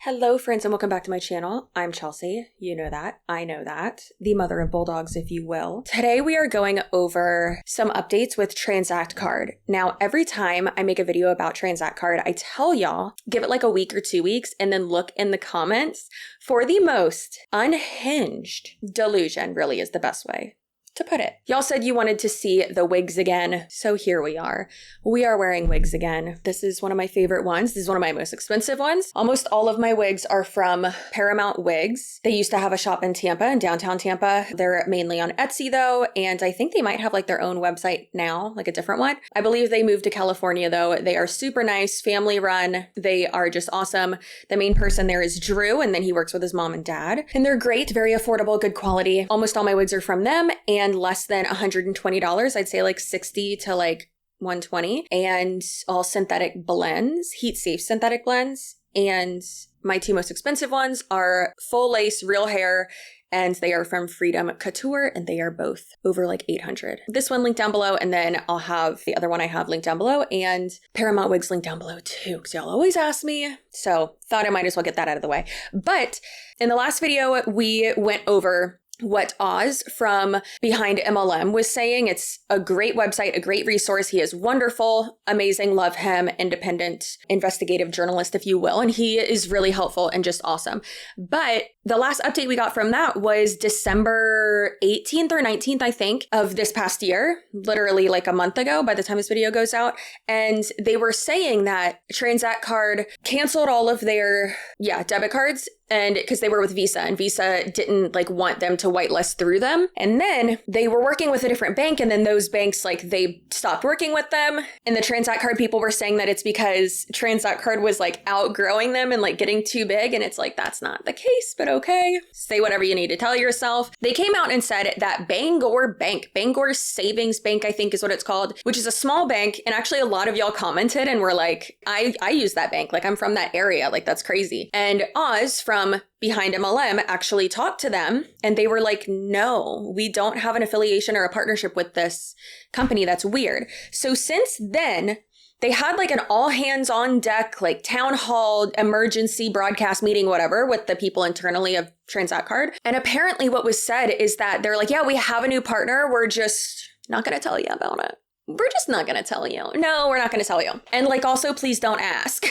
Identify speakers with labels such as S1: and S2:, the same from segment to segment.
S1: Hello friends and welcome back to my channel. I'm Chelsea. You know that. I know that. The mother of bulldogs, if you will. Today we are going over some updates with Tranzact card. Now, every time I make a video about Tranzact card, I tell y'all, give it like a week or 2 weeks and then look in the comments for the most unhinged delusion, really is the best way to put it. Y'all said you wanted to see the wigs again, so here we are. We are wearing wigs again. This is one of my favorite ones. This is one of my most expensive ones. Almost all of my wigs are from Paramount Wigs. They used to have a shop in Tampa, in downtown Tampa. They're mainly on Etsy though, and I think they might have like their own website now, like a different one. I believe they moved to California though. They are super nice, family run. They are just awesome. The main person there is Drew, and then he works with his mom and dad. And they're great, very affordable, good quality. Almost all my wigs are from them, and less than $120. I'd say like 60 to like 120, and all synthetic blends, heat safe synthetic blends. And my two most expensive ones are full lace, real hair, and they are from Freedom Couture, and they are both over like 800. This one linked down below, and then I'll have the other one I have linked down below, and Paramount Wigs linked down below too, because y'all always ask me. So thought I might as well get that out of the way. But in the last video, we went over what Oz from Behind MLM was saying. It's a great website, a great resource. He is wonderful, amazing, love him, independent, investigative journalist, if you will. And he is really helpful and just awesome. But the last update we got from that was December 18th or 19th, I think, of this past year, literally like a month ago by the time this video goes out. And they were saying that Tranzact card canceled all of their, debit cards, and because they were with Visa, and Visa didn't like want them to whitelist through them. And then they were working with a different bank, and then those banks, like, they stopped working with them. And the Tranzact card people were saying that it's because Tranzact card was like outgrowing them and like getting too big. And it's like, that's not the case, but okay. Say whatever you need to tell yourself. They came out and said that Bangor Savings Bank, I think is what it's called, which is a small bank. And actually a lot of y'all commented and were like, I use that bank. Like, I'm from that area. Like, that's crazy. And Oz from Behind MLM actually talked to them, and they were like, no, we don't have an affiliation or a partnership with this company. That's weird. So since then, they had like an all hands on deck, like town hall, emergency broadcast meeting, whatever, with the people internally of Tranzact card. And apparently what was said is that they're like, yeah, we have a new partner. We're just not going to tell you about it. We're just not going to tell you. No, we're not going to tell you. And like, also, please don't ask.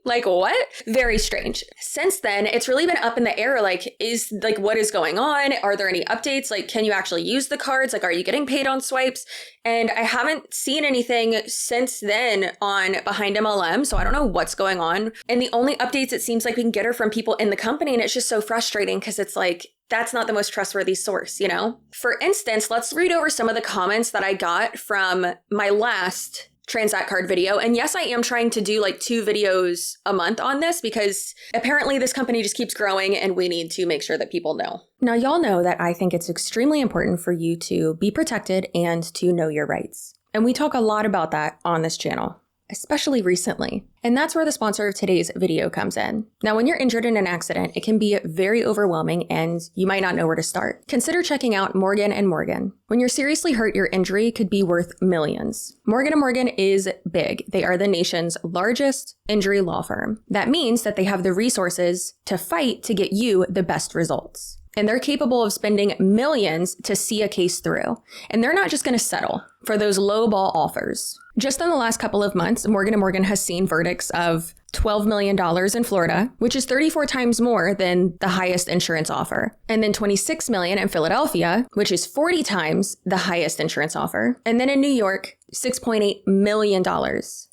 S1: Like, what? Very strange. Since then, it's really been up in the air. Like, what is going on? Are there any updates? Like, can you actually use the cards? Like, are you getting paid on swipes? And I haven't seen anything since then on Behind MLM. So I don't know what's going on. And the only updates it seems like we can get are from people in the company. And it's just so frustrating because it's like, that's not the most trustworthy source, you know? For instance, let's read over some of the comments that I got from my last Tranzact card video. And yes, I am trying to do like 2 videos a month on this because apparently this company just keeps growing and we need to make sure that people know. Now, y'all know that I think it's extremely important for you to be protected and to know your rights. And we talk a lot about that on this channel, especially recently. And that's where the sponsor of today's video comes in. Now, when you're injured in an accident, it can be very overwhelming and you might not know where to start. Consider checking out Morgan & Morgan. When you're seriously hurt, your injury could be worth millions. Morgan & Morgan is big. They are the nation's largest injury law firm. That means that they have the resources to fight to get you the best results. And they're capable of spending millions to see a case through. And they're not just going to settle for those lowball offers. Just in the last couple of months, Morgan & Morgan has seen verdicts of $12 million in Florida, which is 34 times more than the highest insurance offer. And then $26 million in Philadelphia, which is 40 times the highest insurance offer. And then in New York, $6.8 million,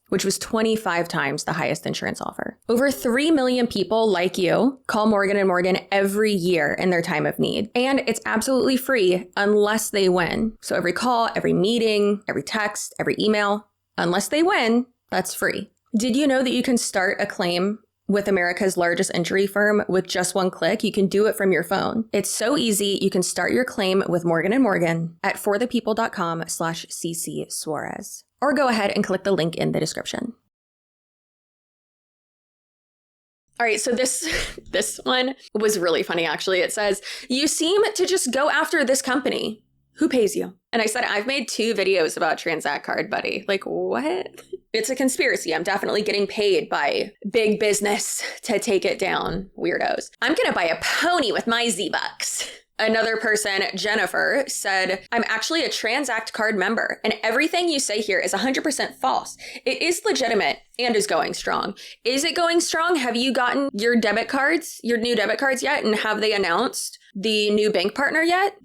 S1: which was 25 times the highest insurance offer. Over 3 million people like you call Morgan & Morgan every year in their time of need. And it's absolutely free unless they win. So every call, every meeting, every text, every email, unless they win, that's free. Did you know that you can start a claim with America's largest injury firm with just one click? You can do it from your phone. It's so easy. You can start your claim with Morgan & Morgan at forthepeople.com/CCSUAREZ. Or go ahead and click the link in the description. All right, so this one was really funny, actually. It says, you seem to just go after this company. Who pays you? And I said, I've made 2 videos about Tranzact card, buddy. Like, what? It's a conspiracy. I'm definitely getting paid by big business to take it down, weirdos. I'm going to buy a pony with my Z-Bucks. Another person, Jennifer, said, I'm actually a Tranzact card member, and everything you say here is 100% false. It is legitimate and is going strong. Is it going strong? Have you gotten your debit cards, your new debit cards yet? And have they announced the new bank partner yet?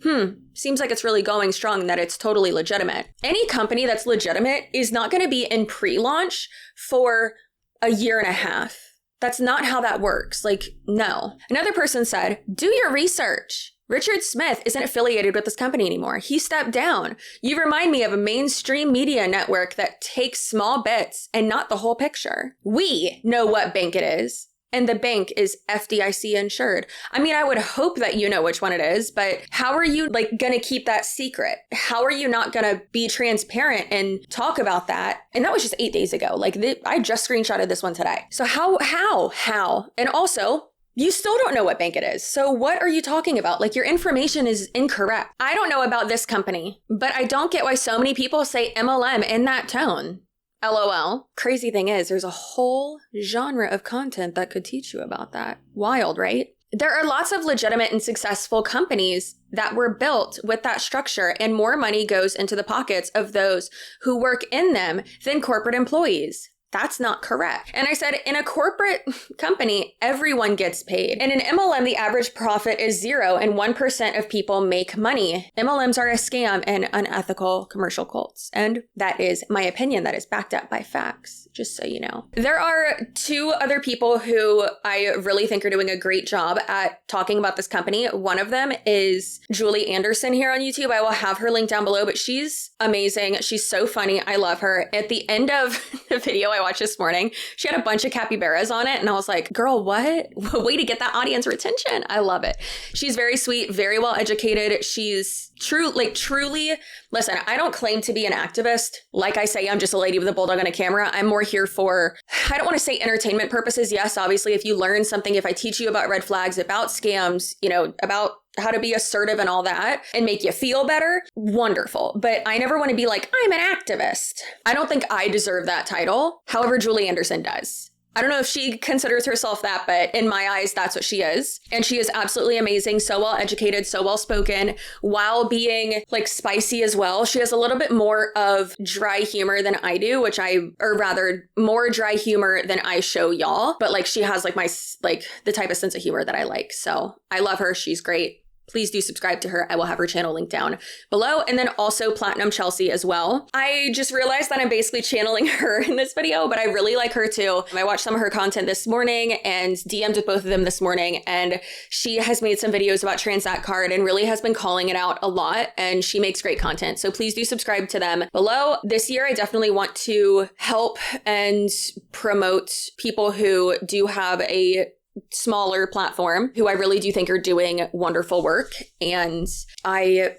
S1: Seems like it's really going strong and that it's totally legitimate. Any company that's legitimate is not going to be in pre-launch for a year and a half. That's not how that works. Like, no. Another person said, do your research. Richard Smith isn't affiliated with this company anymore. He stepped down. You remind me of a mainstream media network that takes small bits and not the whole picture. We know what bank it is, and the bank is FDIC insured. I mean, I would hope that you know which one it is, but how are you gonna keep that secret? How are you not gonna be transparent and talk about that? And that was just 8 days ago. I just screenshotted this one today. So how? And also, you still don't know what bank it is. So what are you talking about? Your information is incorrect. I don't know about this company, but I don't get why so many people say MLM in that tone. LOL. Crazy thing is, there's a whole genre of content that could teach you about that. Wild, right? There are lots of legitimate and successful companies that were built with that structure, and more money goes into the pockets of those who work in them than corporate employees. That's not correct. And I said, in a corporate company, everyone gets paid. And in MLM, the average profit is 0 and 1% of people make money. MLMs are a scam and unethical commercial cults. And that is my opinion that is backed up by facts, just so you know. There are 2 other people who I really think are doing a great job at talking about this company. One of them is Julie Anderson here on YouTube. I will have her link down below, but she's amazing. She's so funny. I love her. At the end of the video I watched this morning, she had a bunch of capybaras on it. And I was like, girl, what? Way to get that audience retention. I love it. She's very sweet, very well educated. She's truly, listen, I don't claim to be an activist. Like I say, I'm just a lady with a bulldog and a camera. I'm more here for, I don't want to say entertainment purposes. Yes, obviously, if you learn something, if I teach you about red flags, about scams, about how to be assertive and all that and make you feel better, wonderful. But I never want to be like, I'm an activist. I don't think I deserve that title. However, Julie Anderson does. I don't know if she considers herself that, but in my eyes, that's what she is. And she is absolutely amazing, so well educated, so well spoken, while being spicy as well. She has a little bit more of dry humor than I do, or rather more dry humor than I show y'all. But she has the type of sense of humor that I like. So I love her. She's great. Please do subscribe to her. I will have her channel linked down below. And then also Platinum Chelsea as well. I just realized that I'm basically channeling her in this video, but I really like her too. I watched some of her content this morning and DM'd with both of them this morning. And she has made some videos about Tranzact card and really has been calling it out a lot. And she makes great content. So please do subscribe to them below. This year, I definitely want to help and promote people who do have a smaller platform, who I really do think are doing wonderful work. And I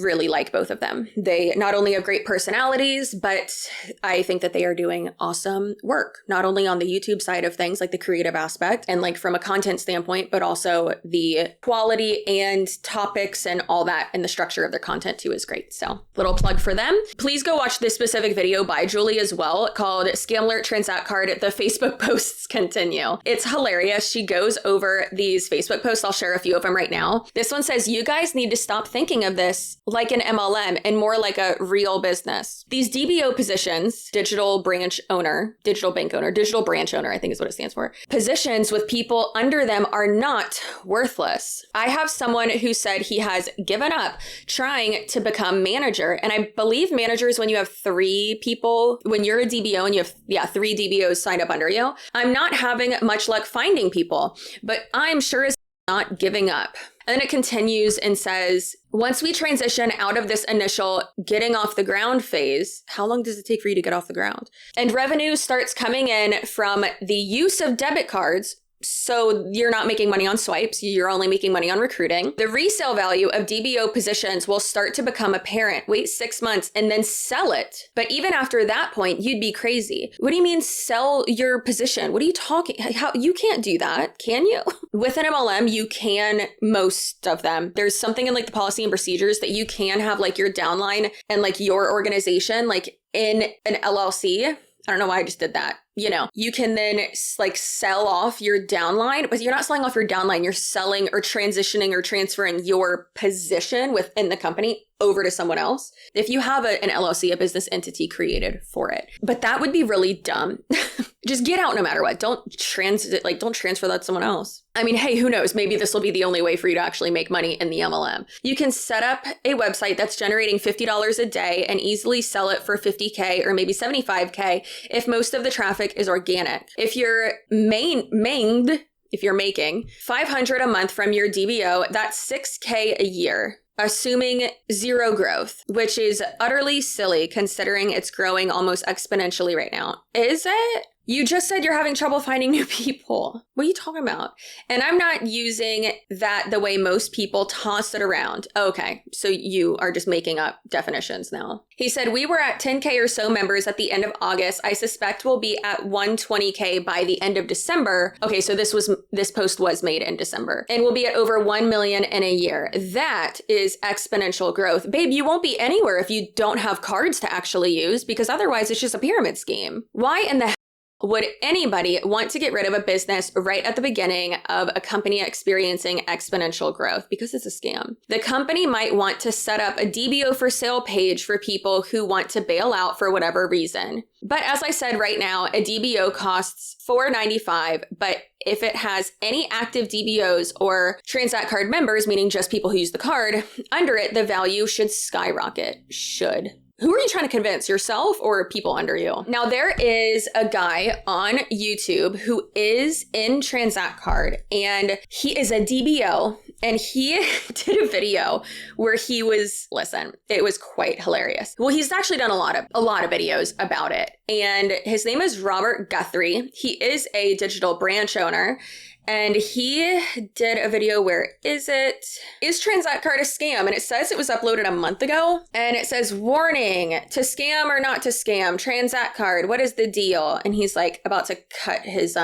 S1: really like both of them. They not only have great personalities, but I think that they are doing awesome work, not only on the YouTube side of things, the creative aspect and from a content standpoint, but also the quality and topics and all that, and the structure of their content too is great. So little plug for them. Please go watch this specific video by Julie as well, called Scam Alert Tranzact Card, The Facebook Posts Continue. It's hilarious. She goes over these Facebook posts. I'll share a few of them right now. This one says, you guys need to stop thinking of this like an MLM and more like a real business. These DBO positions, digital branch owner, digital bank owner, digital branch owner, I think is what it stands for. Positions with people under them are not worthless. I have someone who said he has given up trying to become manager. And I believe managers, when you have 3 people, when you're a DBO and you have 3 DBOs signed up under you, I'm not having much luck finding people, but I'm sure as not giving up. And then it continues and says, once we transition out of this initial getting off the ground phase, how long does it take for you to get off the ground? And revenue starts coming in from the use of debit cards, So you're not making money on swipes. You're only making money on recruiting. The resale value of DBO positions will start to become apparent. Wait 6 months and then sell it. But even after that point, you'd be crazy. What do you mean sell your position? What are you talking? How you can't do that, can you? With an MLM, you can, most of them. There's something in like the policy and procedures that you can have like your downline and like your organization like in an LLC. I don't know why I just did that. You know, you can then like sell off your downline, but you're not selling off your downline. You're selling or transitioning or transferring your position within the company over to someone else. If you have an LLC, a business entity created for it. But that would be really dumb. Just get out no matter what. Don't transfer that to someone else. I mean, hey, who knows? Maybe this will be the only way for you to actually make money in the MLM. You can set up a website that's generating $50 a day and easily sell it for $50K or maybe $75K if most of the traffic is organic. If you're if you're making $500 a month from your DBO, that's $6K a year, assuming zero growth, which is utterly silly considering it's growing almost exponentially right now. Is it? You just said you're having trouble finding new people. What are you talking about? And I'm not using that the way most people toss it around. Okay, so you are just making up definitions now. He said, we were at 10K or so members at the end of August. I suspect we'll be at 120K by the end of December. Okay, so this post was made in December. And we'll be at over 1 million in a year. That is exponential growth. Babe, you won't be anywhere if you don't have cards to actually use because otherwise it's just a pyramid scheme. Why in the would anybody want to get rid of a business right at the beginning of a company experiencing exponential growth? Because it's a scam. The company might want to set up a DBO for sale page for people who want to bail out for whatever reason. But as I said right now, a DBO costs $4.95, but if it has any active DBOs or Tranzact card members, meaning just people who use the card, under it, the value should skyrocket. Who are you trying to convince, yourself or people under you? Now, there is a guy on YouTube who is in Tranzact card and he is a DBO and he did a video where he was, listen, it was quite hilarious. Well, he's actually done a lot of videos about it. And his name is Robert Guthrie. He is a digital branch owner. And he did a video where is Tranzact card a scam? And it says it was uploaded a month ago. And it says, warning, to scam or not to scam, Tranzact card, what is the deal? And he's like about to cut his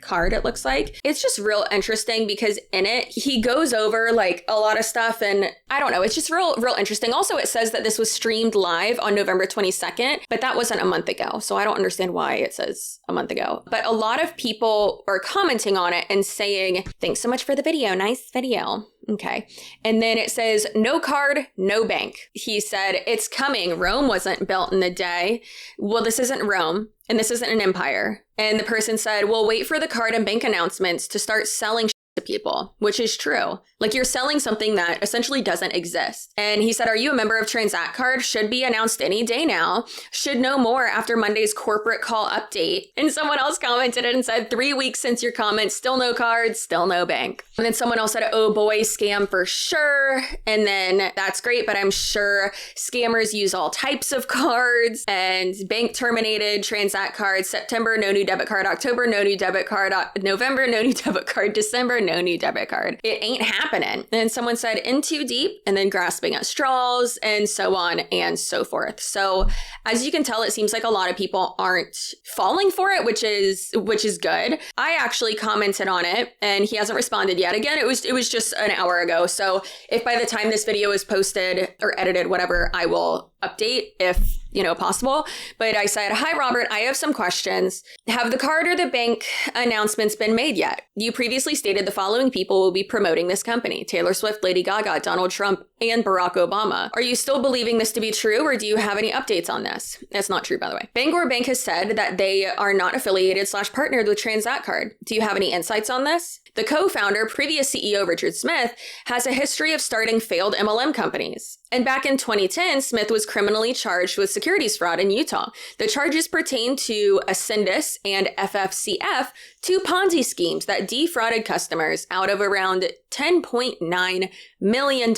S1: card, it looks like. It's just real interesting because in it, he goes over like a lot of stuff and I don't know, it's just real interesting. Also, it says that this was streamed live on November 22nd, but that wasn't a month ago. So I don't understand why it says a month ago. But a lot of people are commenting on it and saying, thanks so much for the video. Nice video. Okay. And then it says, no card, no bank. He said, it's coming. Rome wasn't built in a day. Well, this isn't Rome and this isn't an empire. And the person said, well, wait for the card and bank announcements to start selling to people, which is true. Like you're selling something that essentially doesn't exist. And he said, are you a member of Tranzact card? Should be announced any day now. Should know more after Monday's corporate call update. And someone else commented and said, 3 weeks since your comment, still no cards, still no bank. And then someone else said, oh boy, scam for sure. And then that's great, but I'm sure scammers use all types of cards and bank terminated, Tranzact card, September, no new debit card, October, no new debit card, November, no new debit card, December, no new debit card. It ain't happening. And then someone said in too deep and then grasping at straws and so on and so forth. So as you can tell, it seems like a lot of people aren't falling for it, which is good. I actually commented on it and he hasn't responded yet. Again, it was just an hour ago. So if by the time this video is posted or edited, whatever, I will update if possible. But I said, hi, Robert, I have some questions. Have the card or the bank announcements been made yet? You previously stated the following people will be promoting this company: Taylor Swift, Lady Gaga, Donald Trump, and Barack Obama. Are you still believing this to be true or do you have any updates on this? That's not true, by the way. Bangor Bank has said that they are not affiliated / partnered with Tranzact card. Do you have any insights on this? The co-founder, previous CEO Richard Smith, has a history of starting failed MLM companies. And back in 2010, Smith was criminally charged with securities fraud in Utah. The charges pertain to Ascendus and FFCF, two Ponzi schemes that defrauded customers out of around $10.9 million.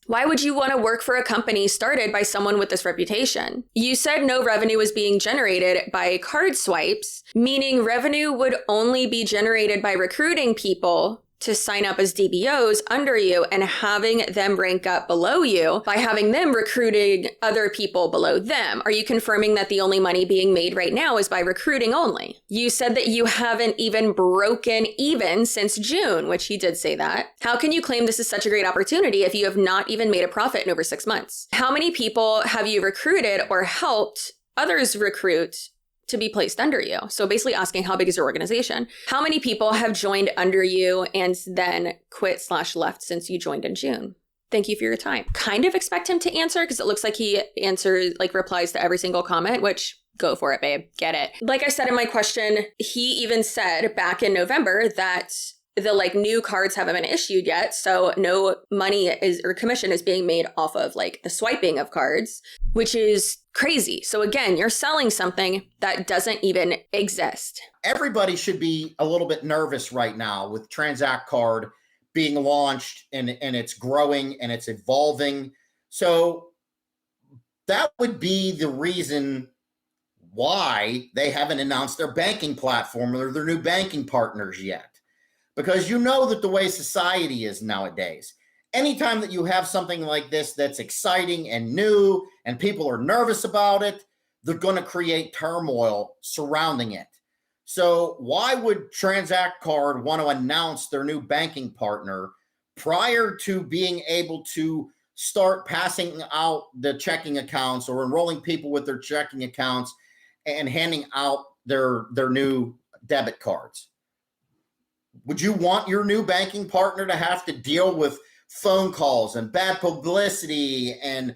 S1: Why would you want to work for a company started by someone with this reputation? You said no revenue was being generated by card swipes, meaning revenue would only be generated by recruiting people to sign up as DBOs under you and having them rank up below you by having them recruiting other people below them. Are you confirming that the only money being made right now is by recruiting only? You said that you haven't even broken even since June, which he did say that. How can you claim this is such a great opportunity if you have not even made a profit in over 6 months? How many people have you recruited or helped others recruit to be placed under you? So basically asking, how big is your organization? How many people have joined under you and then quit/left since you joined in June? Thank you for your time. Kind of expect him to answer because it looks like he answers, like replies to every single comment, which go for it, babe. Get it. Like I said in my question, he even said back in November that the new cards haven't been issued yet. So no money or commission is being made off of the swiping of cards, which is crazy. So again, you're selling something that doesn't even exist.
S2: Everybody should be a little bit nervous right now with Tranzact card being launched and it's growing and it's evolving. So that would be the reason why they haven't announced their banking platform or their new banking partners yet. Because you know that the way society is nowadays, anytime that you have something like this that's exciting and new and people are nervous about it, they're going to create turmoil surrounding it. So why would Tranzact Card want to announce their new banking partner prior to being able to start passing out the checking accounts or enrolling people with their checking accounts and handing out their new debit cards? Would you want your new banking partner to have to deal with phone calls and bad publicity and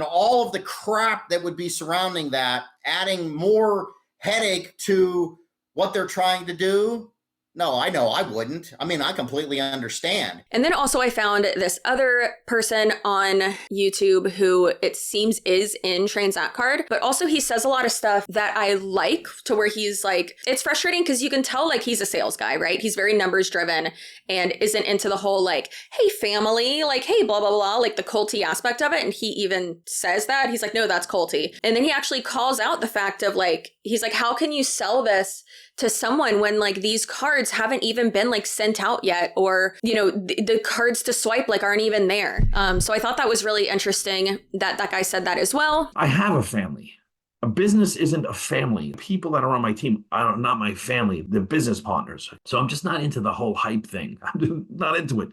S2: all of the crap that would be surrounding that, adding more headache to what they're trying to do? No, I know I wouldn't. I mean, I completely understand.
S1: And then also I found this other person on YouTube who it seems is in Tranzact Card, but also he says a lot of stuff that I like, to where he's it's frustrating because you can tell he's a sales guy, right? He's very numbers driven and isn't into the whole hey, family, hey, blah, blah, blah, the culty aspect of it. And he even says that. He's no, that's culty. And then he actually calls out the fact of he's how can you sell this to someone when these cards haven't even been sent out yet, or the cards to swipe aren't even there. So I thought that was really interesting that that guy said that as well.
S3: I have a family. A business isn't a family. People that are on my team are not my family. They're business partners. So I'm just not into the whole hype thing. I'm not into it,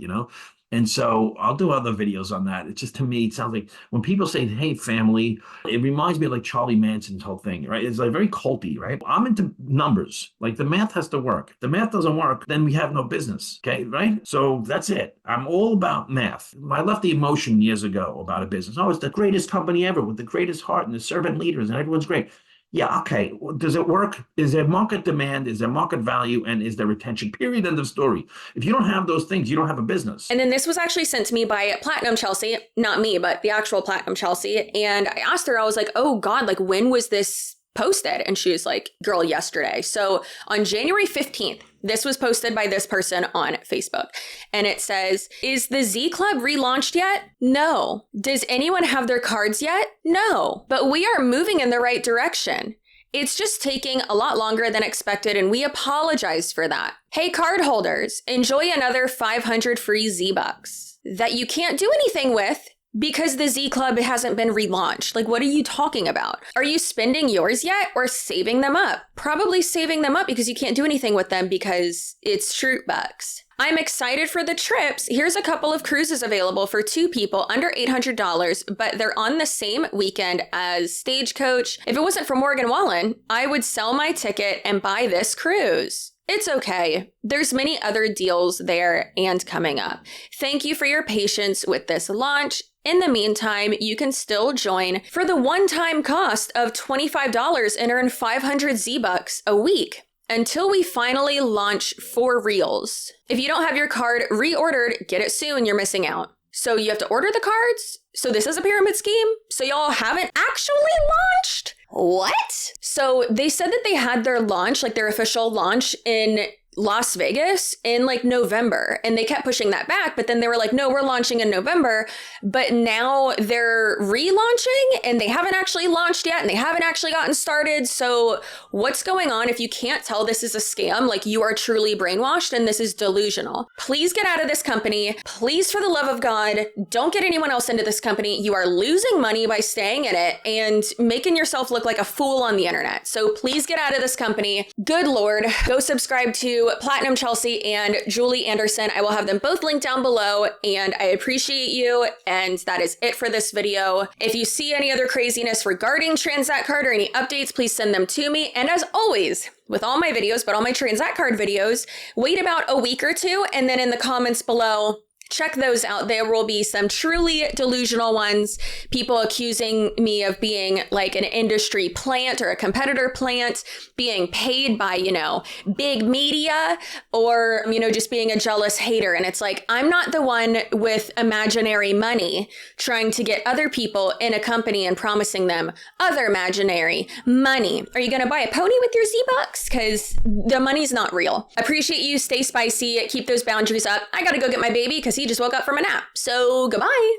S3: And so I'll do other videos on that. It's just, to me, it sounds like when people say, hey, family, it reminds me of Charlie Manson's whole thing, right? It's very culty, right? I'm into numbers. The math has to work. If the math doesn't work, then we have no business, okay, right? So that's it. I'm all about math. I left the emotion years ago about a business. Oh, it's the greatest company ever with the greatest heart and the servant leaders and everyone's great. Yeah, okay. Does it work? Is there market demand? Is there market value? And is there retention? Period. End of story. If you don't have those things, you don't have a business.
S1: And then this was actually sent to me by Platinum Chelsea, not me, but the actual Platinum Chelsea. And I asked her, I was oh God, when was this posted? And she was girl, yesterday. So on January 15th, this was posted by this person on Facebook. And it says, is the Z Club relaunched yet? No. Does anyone have their cards yet? No. But we are moving in the right direction. It's just taking a lot longer than expected, and we apologize for that. Hey, card holders, enjoy another 500 free Z-Bucks that you can't do anything with because the Z Club hasn't been relaunched. What are you talking about? Are you spending yours yet or saving them up? Probably saving them up because you can't do anything with them because it's Shroot Bucks. I'm excited for the trips. Here's a couple of cruises available for 2 people under $800, but they're on the same weekend as Stagecoach. If it wasn't for Morgan Wallen, I would sell my ticket and buy this cruise. It's okay. There's many other deals there and coming up. Thank you for your patience with this launch. In the meantime, you can still join for the one-time cost of $25 and earn 500 Z-Bucks a week until we finally launch for reals. If you don't have your card reordered, get it soon. You're missing out. So you have to order the cards. So this is a pyramid scheme. So y'all haven't actually launched? What? So they said that they had their launch, like their official launch in Las Vegas in like November, and they kept pushing that back, but then they were like, no, we're launching in November, but now they're relaunching and they haven't actually launched yet and they haven't actually gotten started. So what's going on? If you can't tell this is a scam, like you are truly brainwashed and this is delusional. Please get out of this company. Please, for the love of God, don't get anyone else into this company. You are losing money by staying in it and making yourself look like a fool on the internet. So please get out of this company. Good Lord, go subscribe to Platinum Chelsea and Julie Anderson. I will have them both linked down below, and I appreciate you. And that is it for this video. If you see any other craziness regarding Tranzact card or any updates, please send them to me. And as always, with all my videos, but all my Tranzact card videos, wait about a week or two, and then in the comments below, check those out. There will be some truly delusional ones. People accusing me of being like an industry plant or a competitor plant, being paid by, big media, or, just being a jealous hater. And it's like, I'm not the one with imaginary money trying to get other people in a company and promising them other imaginary money. Are you going to buy a pony with your Z-Bucks? Because the money's not real. Appreciate you. Stay spicy. Keep those boundaries up. I got to go get my baby because he just woke up from a nap. So goodbye.